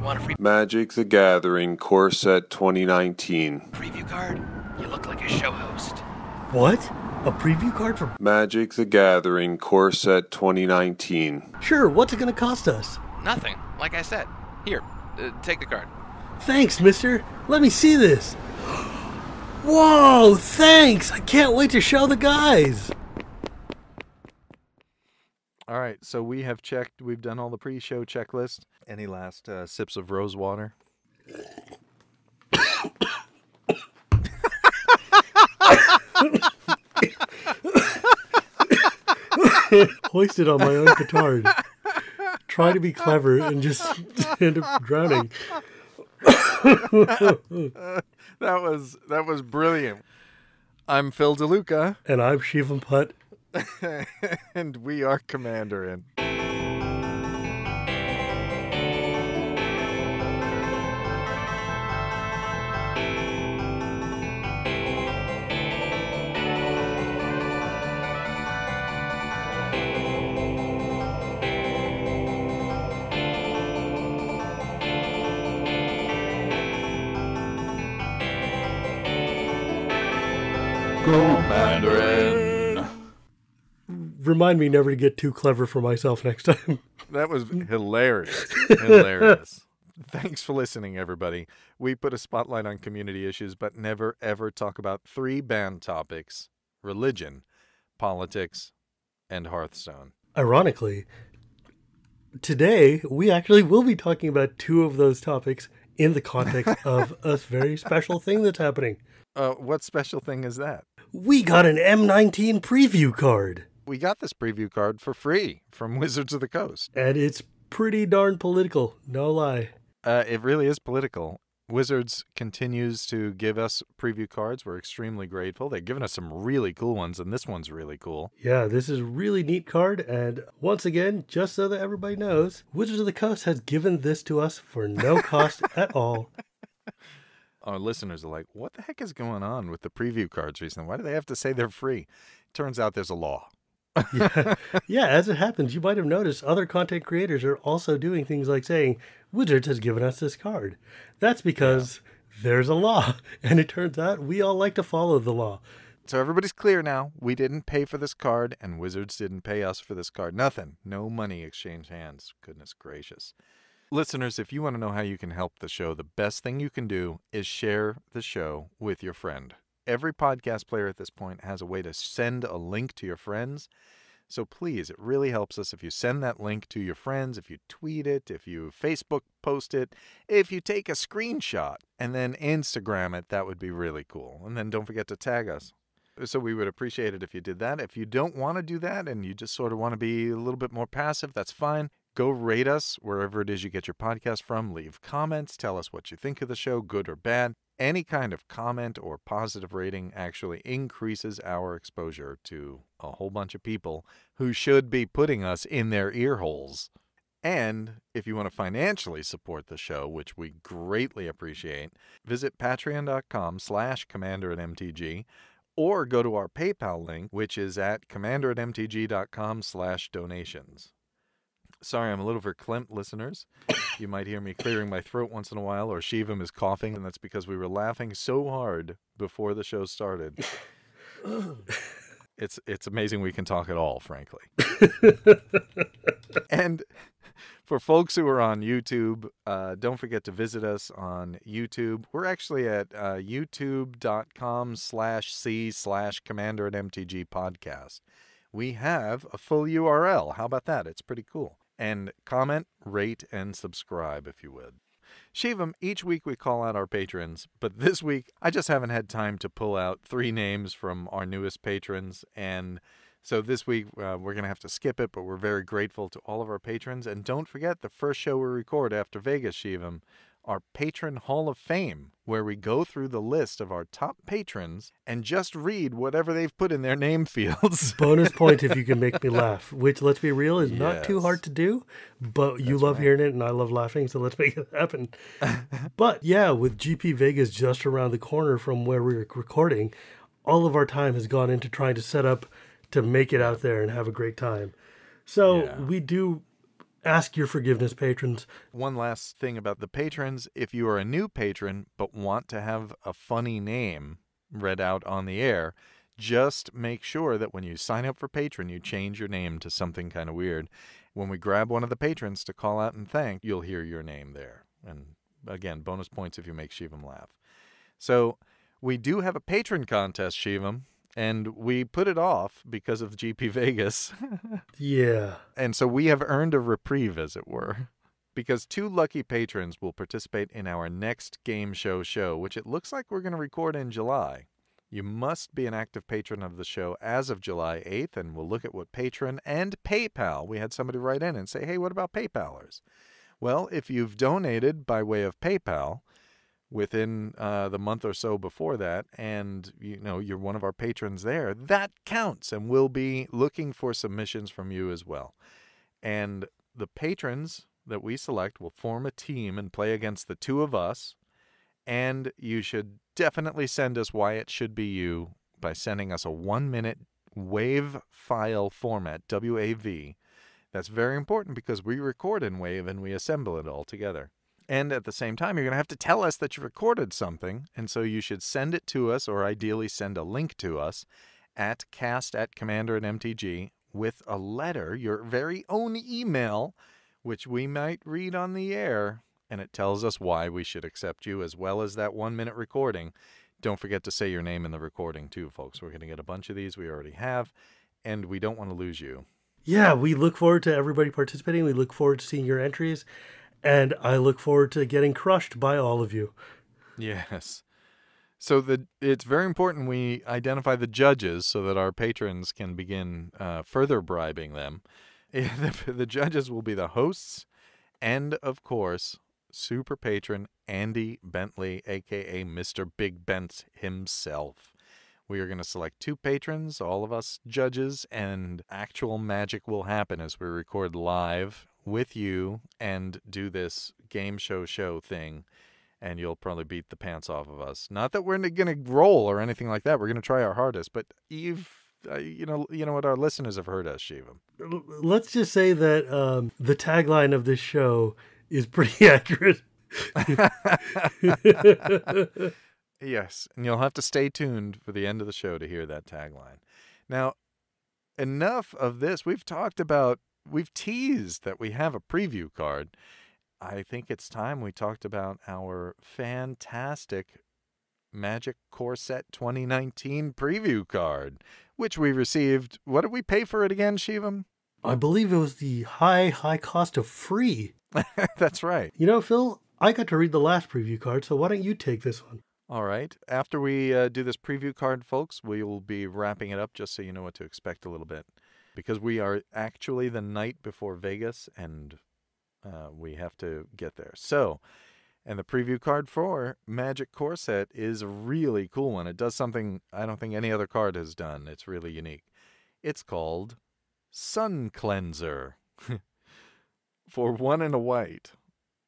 Want a free Magic the Gathering Core Set 2019. preview card? You look like a show host. What? A preview card for... Magic the Gathering Core Set 2019. Sure, what's it going to cost us? Nothing. Like I said. Here, take the card. Thanks, mister. Let me see this. Whoa, thanks. I can't wait to show the guys. All right, so we've done all the pre-show checklist. Any last sips of rose water? Hoisted on my own petard. Try to be clever and just end up drowning. That was brilliant. I'm Phil DeLuca. And I'm Shivam Putt. And we are Commanderin. Commanderin. Remind me never to get too clever for myself next time. That was hilarious. Hilarious. Thanks for listening, everybody. We put a spotlight on community issues, but never, ever talk about three banned topics: religion, politics, and Hearthstone. Ironically, today we actually will be talking about two of those topics in the context of a very special thing that's happening. What special thing is that? We got an M19 preview card. We got this preview card for free from Wizards of the Coast. And it's pretty darn political, no lie. It really is political. Wizards continues to give us preview cards. We're extremely grateful. They've given us some really cool ones, and this one's really cool. Yeah, this is a really neat card, and once again, just so that everybody knows, Wizards of the Coast has given this to us for no cost at all. Our listeners are like, what the heck is going on with the preview cards recently? Why do they have to say they're free? Turns out there's a law. Yeah, as it happens, you might have noticed other content creators are also doing things like saying, Wizards has given us this card. That's because there's a law, and it turns out we all like to follow the law. So everybody's clear now. We didn't pay for this card, and Wizards didn't pay us for this card. Nothing. No money exchanged hands. Goodness gracious. Listeners, if you want to know how you can help the show, the best thing you can do is share the show with your friend. Every podcast player at this point has a way to send a link to your friends. So please, it really helps us if you send that link to your friends, if you tweet it, if you Facebook post it, if you take a screenshot and then Instagram it, that would be really cool. And then don't forget to tag us. So we would appreciate it if you did that. If you don't want to do that and you just sort of want to be a little bit more passive, that's fine. Go rate us wherever it is you get your podcast from. Leave comments. Tell us what you think of the show, good or bad. Any kind of comment or positive rating actually increases our exposure to a whole bunch of people who should be putting us in their ear holes. And if you want to financially support the show, which we greatly appreciate, visit patreon.com/commanderin.mtg or go to our PayPal link, which is at commanderin.mtg.com/donations. Sorry, I'm a little verklempt, listeners. You might hear me clearing my throat once in a while, or Shivam is coughing, and that's because we were laughing so hard before the show started. It's amazing we can talk at all, frankly. And for folks who are on YouTube, don't forget to visit us on YouTube. We're actually at youtube.com/c/Commanderin MTG Podcast. We have a full URL. How about that? It's pretty cool. And comment, rate, and subscribe if you would. Shivam, each week we call out our patrons, but this week I just haven't had time to pull out 3 names from our newest patrons. And so this week we're going to have to skip it, but we're very grateful to all of our patrons. And don't forget the first show we record after Vegas, Shivam, our Patron Hall of Fame, where we go through the list of our top patrons and just read whatever they've put in their name fields. Bonus point if you can make me laugh, which, let's be real, is not too hard to do, but you love hearing it and I love laughing, so let's make it happen. But yeah, with GP Vegas just around the corner from where we're recording, all of our time has gone into trying to set up to make it out there and have a great time. So we do Ask your forgiveness, patrons. One last thing about the patrons. If you are a new patron but want to have a funny name read out on the air, just make sure that when you sign up for patron, you change your name to something kind of weird. When we grab one of the patrons to call out and thank, you'll hear your name there. And again, bonus points if you make Shivam laugh. So we do have a patron contest, Shivam, and we put it off because of GP Vegas. Yeah. And so we have earned a reprieve, as it were, because 2 lucky patrons will participate in our next game show, which it looks like we're going to record in July. You must be an active patron of the show as of July 8th, and we'll look at what patron and PayPal. We had somebody write in and say, hey, what about PayPalers? Well, if you've donated by way of PayPal within the month or so before that, and you're one of our patrons there, that counts, and we'll be looking for submissions from you as well. And the patrons that we select will form a team and play against the 2 of us. And you should definitely send us why it should be you by sending us a 1-minute WAV file format, WAV. That's very important because we record in WAV and we assemble it all together. And at the same time, you're going to have to tell us that you recorded something. And so you should send it to us, or ideally send a link to us at cast@Commanderin MTG with a letter, your very own email, which we might read on the air. And it tells us why we should accept you, as well as that 1-minute recording. Don't forget to say your name in the recording, too, folks. We're going to get a bunch of these. We already have, and we don't want to lose you. Yeah, we look forward to everybody participating. We look forward to seeing your entries, and I look forward to getting crushed by all of you. Yes. So it's very important we identify the judges so that our patrons can begin further bribing them. The judges will be the hosts and, of course, super patron Andy Bentley, a.k.a. Mr. Big Bent himself. We are going to select 2 patrons, all of us judges, and actual magic will happen as we record live with you and do this game show thing, and you'll probably beat the pants off of us. Not that we're going to roll or anything like that. We're going to try our hardest, but you know what, our listeners have heard us, Shivam. Let's just say that the tagline of this show is pretty accurate. Yes, and you'll have to stay tuned for the end of the show to hear that tagline. Now, enough of this. We've teased that we have a preview card. I think it's time we talked about our fantastic Magic Core Set 2019 preview card, which we received. What did we pay for it again, Shivam? I believe it was the high cost of free. That's right. You know, Phil, I got to read the last preview card, so why don't you take this one? All right. After we do this preview card, folks, we will be wrapping it up just so you know what to expect a little bit. Because we are actually the night before Vegas, and we have to get there. So, and the preview card for Magic Core Set is a really cool one. It does something I don't think any other card has done. It's really unique. It's called Suncleanser. For 1 and a white,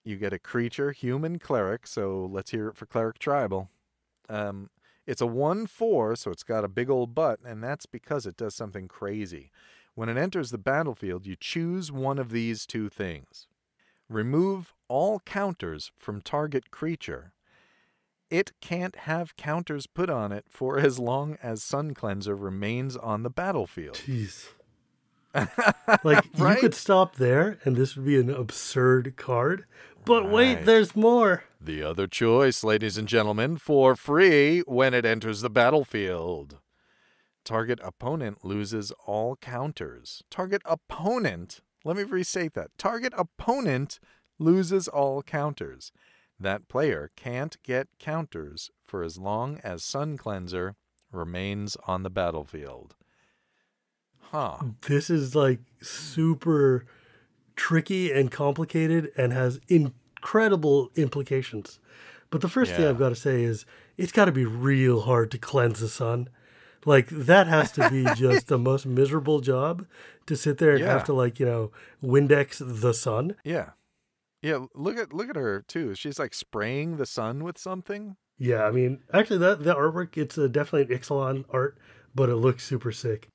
you get a creature, human cleric, so let's hear it for Cleric Tribal. It's a 1/4, so it's got a big old butt, and that's because it does something crazy. When it enters the battlefield, you choose one of these 2 things. Remove all counters from target creature. It can't have counters put on it for as long as Suncleanser remains on the battlefield. Jeez. Like, right? You could stop there, and this would be an absurd card. But Right. wait, there's more. The other choice, ladies and gentlemen, for free when it enters the battlefield. Target opponent loses all counters. Target opponent, let me restate that. Target opponent loses all counters. That player can't get counters for as long as Suncleanser remains on the battlefield. Huh. This is like super tricky and complicated and has incredible implications. But the first thing Yeah. I've got to say is it's got to be real hard to cleanse the sun. Like, that has to be just the most miserable job to sit there and Yeah. have to, like, Windex the sun. Yeah. Yeah, look at her too. She's like spraying the sun with something. Yeah, I mean, actually, the artwork, it's definitely an Ixalan art, but it looks super sick.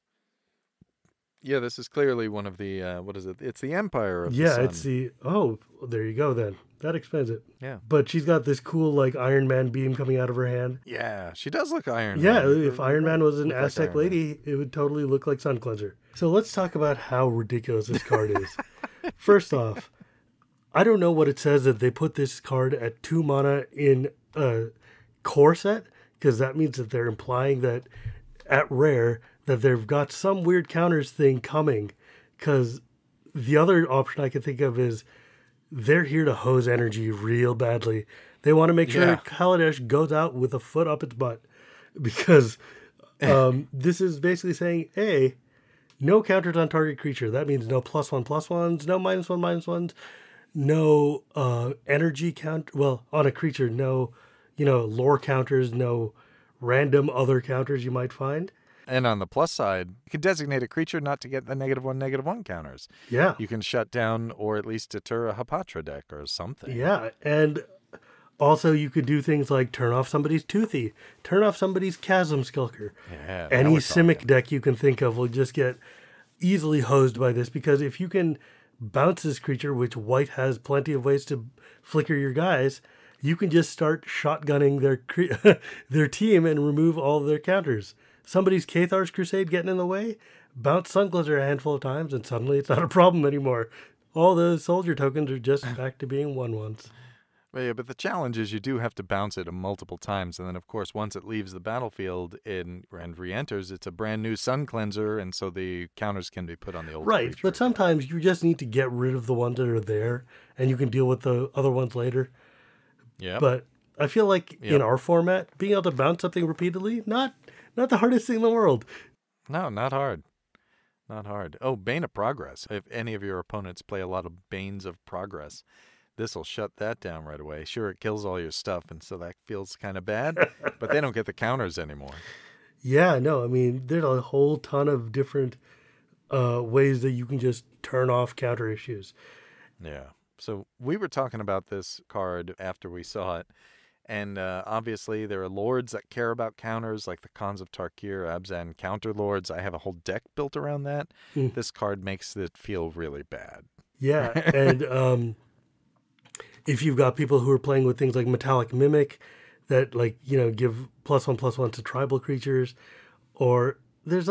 Yeah, this is clearly one of the, what is it? It's the Empire of the Yeah, Sun. it's the, oh, there you go then. That explains it. Yeah. But she's got this cool, like, Iron Man beam coming out of her hand. Yeah, she does look Iron Yeah, Man. if Iron Man was an Look like Aztec Iron Man. lady, it would totally look like Suncleanser. So let's talk about how ridiculous this card is. First off, I don't know what it says that they put this card at 2 mana in a core set, because that means that they're implying that at rare that they've got some weird counters thing coming, because the other option I can think of is they're here to hose energy real badly. They want to make sure Kaladesh goes out with a foot up its butt, because this is basically saying, hey, no counters on target creature. That means no +1/+1s, no -1/-1s, no energy count. Well, on a creature, no, lore counters, no random other counters you might find. And on the plus side, you can designate a creature not to get the -1/-1 counters. Yeah. You can shut down or at least deter a Hapatra deck or something. Yeah, and also you could do things like turn off somebody's Toothy, turn off somebody's Chasm Skulker. Yeah, now Any we're Simic talking. deck you can think of will just get easily hosed by this, because if you can bounce this creature, which white has plenty of ways to flicker your guys, you can just start shotgunning their team and remove all of their counters. Somebody's Cathar's Crusade getting in the way, bounce Suncleanser a handful of times, and suddenly it's not a problem anymore. All those soldier tokens are just back to being 1/1s. Well, yeah, but the challenge is you do have to bounce it multiple times, and then of course once it leaves the battlefield and re-enters, it's a brand new Suncleanser, and so the counters can be put on the old Right, creature. but sometimes you just need to get rid of the ones that are there, and you can deal with the other ones later. Yeah. But I feel like in our format, being able to bounce something repeatedly, not the hardest thing in the world. No, not hard. Not hard. Oh, Bane of Progress. If any of your opponents play a lot of Banes of Progress, this will shut that down right away. Sure, it kills all your stuff, and so that feels kind of bad, but they don't get the counters anymore. Yeah, no, I mean, there's a whole ton of different ways that you can just turn off counter issues. Yeah. So we were talking about this card after we saw it, and obviously there are lords that care about counters, like the Khans of Tarkir, Abzan counter lords. I have a whole deck built around that. This card makes it feel really bad. Yeah, and if you've got people who are playing with things like Metallic Mimic that, like, give +1/+1 to tribal creatures, or there's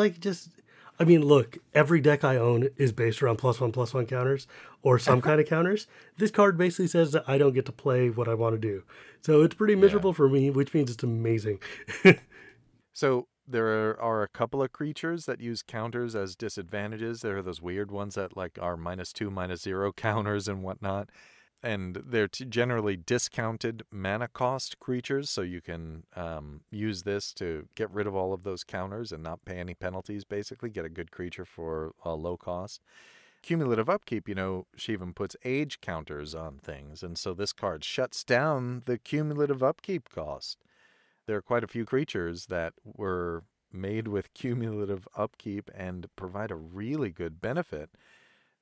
I mean, look, every deck I own is based around +1/+1 counters or some kind of counters. This card basically says that I don't get to play what I want to do. So it's pretty miserable for me, which means it's amazing. So there are a couple of creatures that use counters as disadvantages. There are those weird ones that are -2, -0 counters and whatnot. And they're generally discounted mana cost creatures, so you can use this to get rid of all of those counters and not pay any penalties, basically. Get a good creature for a low cost. Cumulative upkeep, Shivam puts age counters on things, and so this card shuts down the cumulative upkeep cost. There are quite a few creatures that were made with cumulative upkeep and provide a really good benefit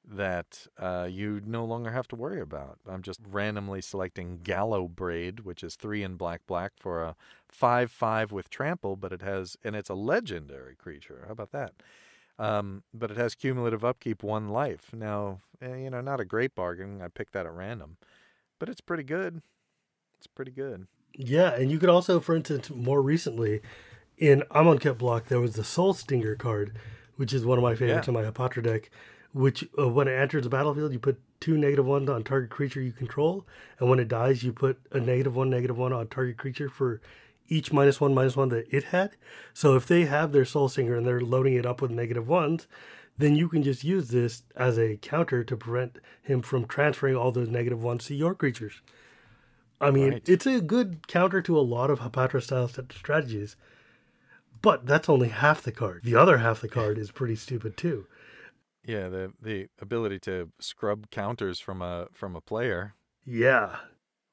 that you no longer have to worry about. I'm just randomly selecting Gallow Braid, which is 3 in black for a 5/5 with trample, but it's a legendary creature. How about that? But it has cumulative upkeep 1 life. Now, not a great bargain. I picked that at random, but it's pretty good. It's pretty good. Yeah, and you could also, for instance, more recently, in Amonkhet block, there was the Soul Stinger card, which is one of my favorites in my Hapatra deck, which when it enters the battlefield, you put 2 -1s on target creature you control, and when it dies, you put a -1/-1 on target creature for each -1/-1 that it had. So if they have their Soul Stinger and they're loading it up with -1s, then you can just use this as a counter to prevent him from transferring all those -1s to your creatures. I mean, It's a good counter to a lot of Hapatra-style strategies, but that's only half the card. The other half the card is pretty stupid, too. Yeah, the ability to scrub counters from a player. Yeah.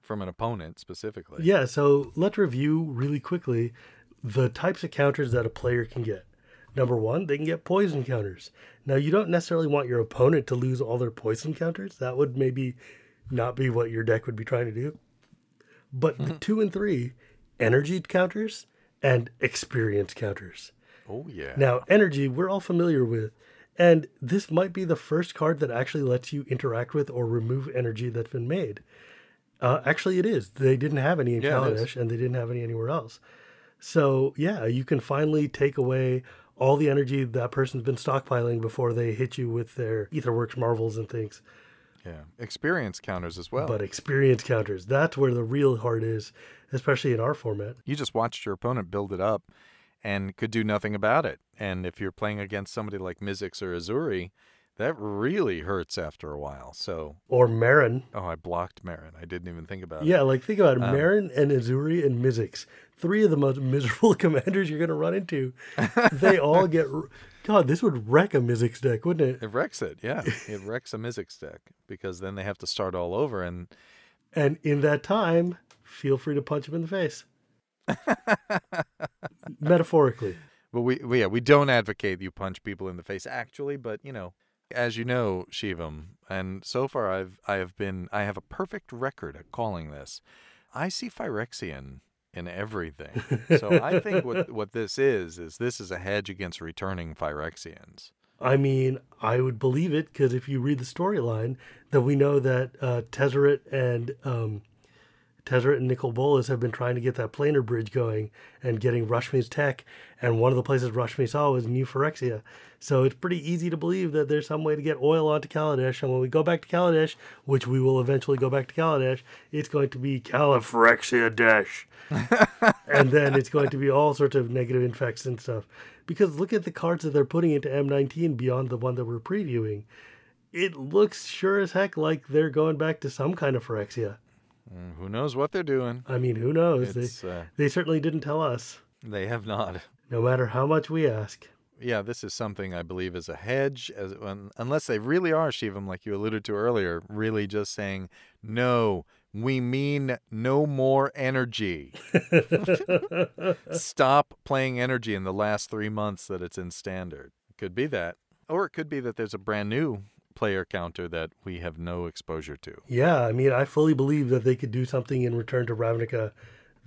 From an opponent, specifically. Yeah, so let's review really quickly the types of counters that a player can get. Number 1, they can get poison counters. Now, you don't necessarily want your opponent to lose all their poison counters. That would maybe not be what your deck would be trying to do. But the 2 and 3, energy counters and experience counters. Oh, yeah. Now, energy, we're all familiar with. And this might be the first card that actually lets you interact with or remove energy that's been made. Actually, it is. They didn't have any in Kaladesh, and they didn't have any anywhere else. So, yeah, you can finally take away all the energy that person's been stockpiling before they hit you with their Aetherworks Marvels and things. Yeah, experience counters as well. But experience counters, that's where the real heart is, especially in our format. You just watched your opponent build it up and could do nothing about it. And if you're playing against somebody like Mizzix or Azuri, that really hurts after a while. So, or Marin. Oh, I blocked Marin. I didn't even think about it. Yeah, like think about it. Marin and Azuri and Mizzix. 3 of the most miserable commanders you're going to run into. They all get... God, this would wreck a Mizzix deck, wouldn't it? It wrecks it, yeah. It wrecks a Mizzix deck because then they have to start all over. And in that time, feel free to punch him in the face. Metaphorically. But we don't advocate you punch people in the face actually, but you know, as you know, Shivam, and so far I have a perfect record at calling this. I see Phyrexian in everything. So I think what this is a hedge against returning Phyrexians. I mean, I would believe it because if you read the storyline, that we know that Tezzeret and Nicol Bolas have been trying to get that planar bridge going and getting Rashmi's tech, and one of the places Rashmi saw was New Phyrexia. So it's pretty easy to believe that there's some way to get oil onto Kaladesh, and when we go back to Kaladesh, which we will eventually go back to Kaladesh, it's going to be Califrexia Dash. And then it's going to be all sorts of negative infects and stuff. Because look at the cards that they're putting into M19 beyond the one that we're previewing. It looks sure as heck like they're going back to some kind of Phyrexia. Who knows what they're doing? I mean, who knows? They certainly didn't tell us. They have not. No matter how much we ask. Yeah, this is something I believe is a hedge, unless they really are, Shivam, like you alluded to earlier, really just saying, no, we mean no more energy. Stop playing energy in the last 3 months that it's in standard. It could be that. Or it could be that there's a brand new player counter that we have no exposure to. Yeah, I mean, I fully believe that they could do something in Return to Ravnica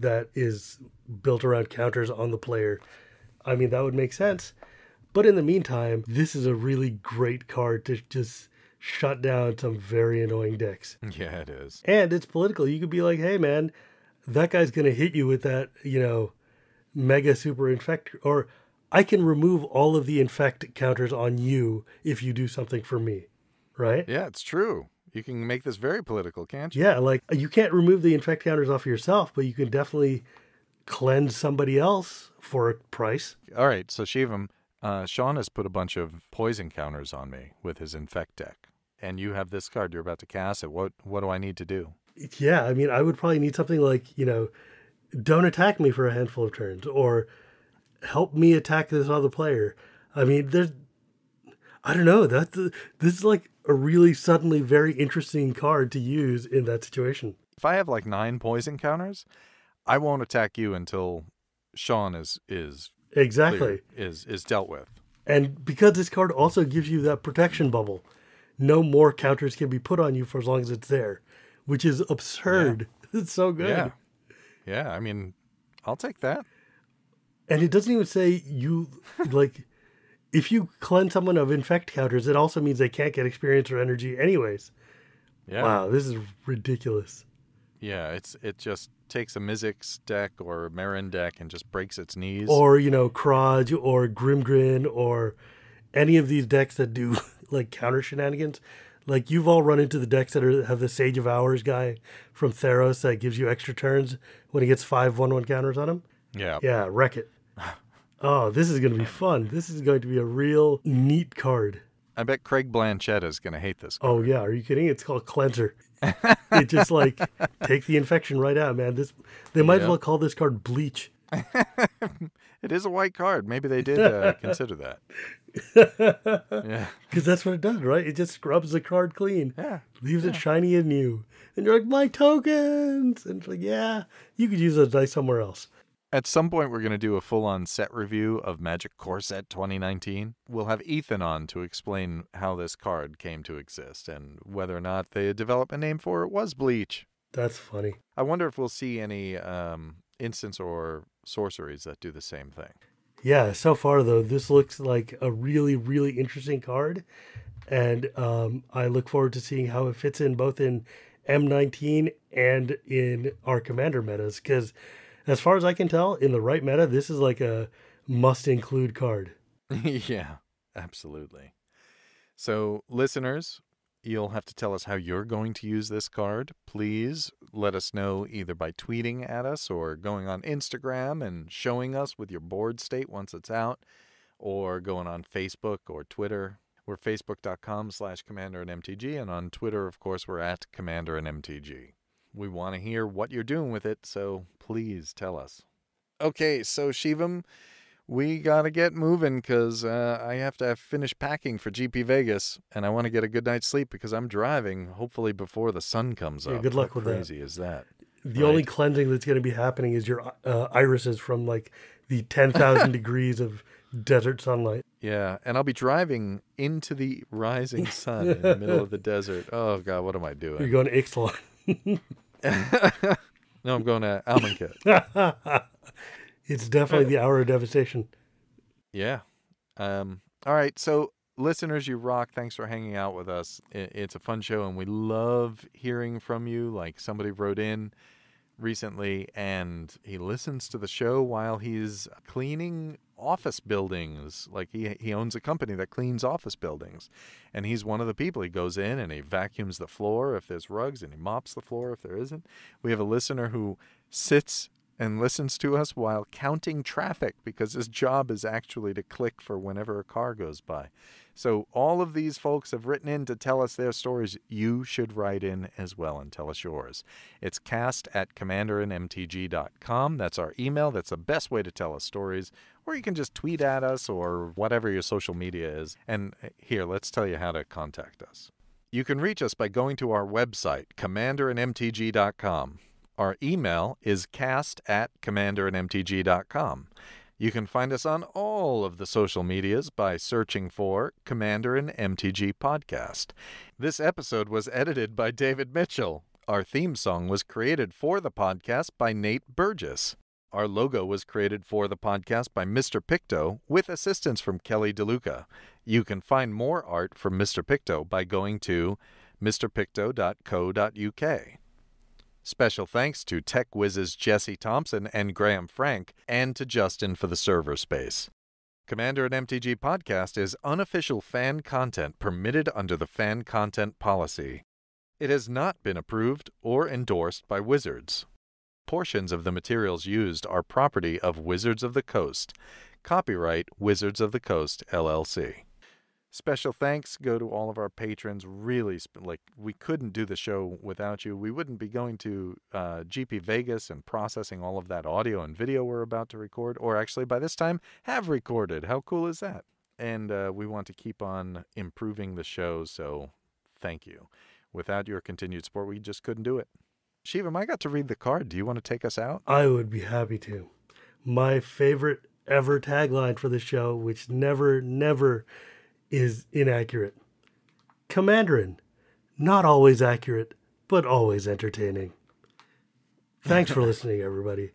that is built around counters on the player. I mean, that would make sense. But in the meantime, this is a really great card to just shut down some very annoying decks. Yeah, it is. And it's political. You could be like, hey, man, that guy's going to hit you with that, mega super infect, or I can remove all of the infect counters on you if you do something for me, right? Yeah, it's true. You can make this very political, can't you? Yeah, like you can't remove the infect counters off yourself, but you can definitely cleanse somebody else for a price. All right, so Shivam, Sean has put a bunch of poison counters on me with his infect deck. And you have this card you're about to cast it. What do I need to do? Yeah, I mean, I would probably need something like, don't attack me for a handful of turns, or help me attack this other player. I mean, I don't know. This is like a really suddenly very interesting card to use in that situation. If I have like 9 poison counters, I won't attack you until Sean is exactly clear, is dealt with. And because this card also gives you that protection bubble, no more counters can be put on you for as long as it's there, which is absurd. Yeah. It's so good. Yeah, I mean, I'll take that. And it doesn't even say you, like, if you cleanse someone of infect counters, it also means they can't get experience or energy anyways. Yeah. Wow, this is ridiculous. Yeah, it just takes a Mizzix deck or a Marin deck and just breaks its knees. Or, Kraj or Grimgrin or any of these decks that do like counter shenanigans. Like you've all run into the decks that have the Sage of Hours guy from Theros that gives you extra turns when he gets 5 1/1 counters on him. Yeah. Yeah, wreck it. Oh, this is going to be fun. This is going to be a real neat card. I bet Craig Blanchett is going to hate this card. Oh, yeah. Are you kidding? It's called Cleanser. It just take the infection right out, man. They might as well call this card Bleach. It is a white card. Maybe they did consider that. Yeah. Because that's what it does, right? It just scrubs the card clean. Yeah. Leaves it shiny and new. And you're like, my tokens! And it's like, yeah, you could use those dice somewhere else. At some point, we're going to do a full-on set review of Magic Core Set 2019. We'll have Ethan on to explain how this card came to exist and whether or not the development name for it was Bleach. That's funny. I wonder if we'll see any instants or sorceries that do the same thing. Yeah, so far though, this looks like a really, really interesting card. And I look forward to seeing how it fits in both in M19 and in our Commander metas. Because as far as I can tell, in the right meta, this is like a must-include card. Yeah, absolutely. So, listeners, you'll have to tell us how you're going to use this card. Please let us know either by tweeting at us or going on Instagram and showing us with your board state once it's out, or going on Facebook or Twitter. We're facebook.com/CommanderandMTG, and on Twitter, of course, we're at CommanderandMTG. We want to hear what you're doing with it, so please tell us. Okay, so Shivam, we got to get moving because I have to finish packing for GP Vegas, and I want to get a good night's sleep because I'm driving, hopefully before the sun comes up. Good luck with that. How crazy is that? The only cleansing that's going to be happening is your irises from like the 10,000 degrees of desert sunlight. Yeah, and I'll be driving into the rising sun in the middle of the desert. Oh, God, what am I doing? You're going to Ixalan. No, I'm going to Almankit. It's definitely the hour of devastation. Yeah. All right, so listeners, you rock. Thanks for hanging out with us. It's a fun show, and we love hearing from you. Like somebody wrote in recently, and he listens to the show while he's cleaning office buildings. Like he owns a company that cleans office buildings, and he's one of the people. He goes in and he vacuums the floor if there's rugs, and he mops the floor if there isn't. We have a listener who sits and listens to us while counting traffic because his job is actually to click for whenever a car goes by. So all of these folks have written in to tell us their stories. You should write in as well and tell us yours. It's cast@commanderinmtg.com. That's our email. That's the best way to tell us stories. Or you can just tweet at us or whatever your social media is. And here, let's tell you how to contact us. You can reach us by going to our website, commanderinmtg.com. Our email is cast@commanderinmtg.com. You can find us on all of the social medias by searching for Commanderin MTG Podcast. This episode was edited by David Mitchell. Our theme song was created for the podcast by Nate Burgess. Our logo was created for the podcast by Mr. Picto with assistance from Kelly DeLuca. You can find more art from Mr. Picto by going to mrpicto.co.uk. Special thanks to tech whizzes Jessie, Thomson, and Graham Frank, and to Justin for the server space. Commanderin MTG Podcast is unofficial fan content permitted under the fan content policy. It has not been approved or endorsed by Wizards. Portions of the materials used are property of Wizards of the Coast. Copyright Wizards of the Coast, LLC. Special thanks go to all of our patrons. Really, we couldn't do the show without you. We wouldn't be going to GP Vegas and processing all of that audio and video we're about to record, or actually by this time have recorded. How cool is that? And we want to keep on improving the show, so thank you. Without your continued support, we just couldn't do it. Shivam, I got to read the card. Do you want to take us out? I would be happy to. My favorite ever tagline for the show, which never is inaccurate. Commanderin, not always accurate, but always entertaining. Thanks for listening, everybody.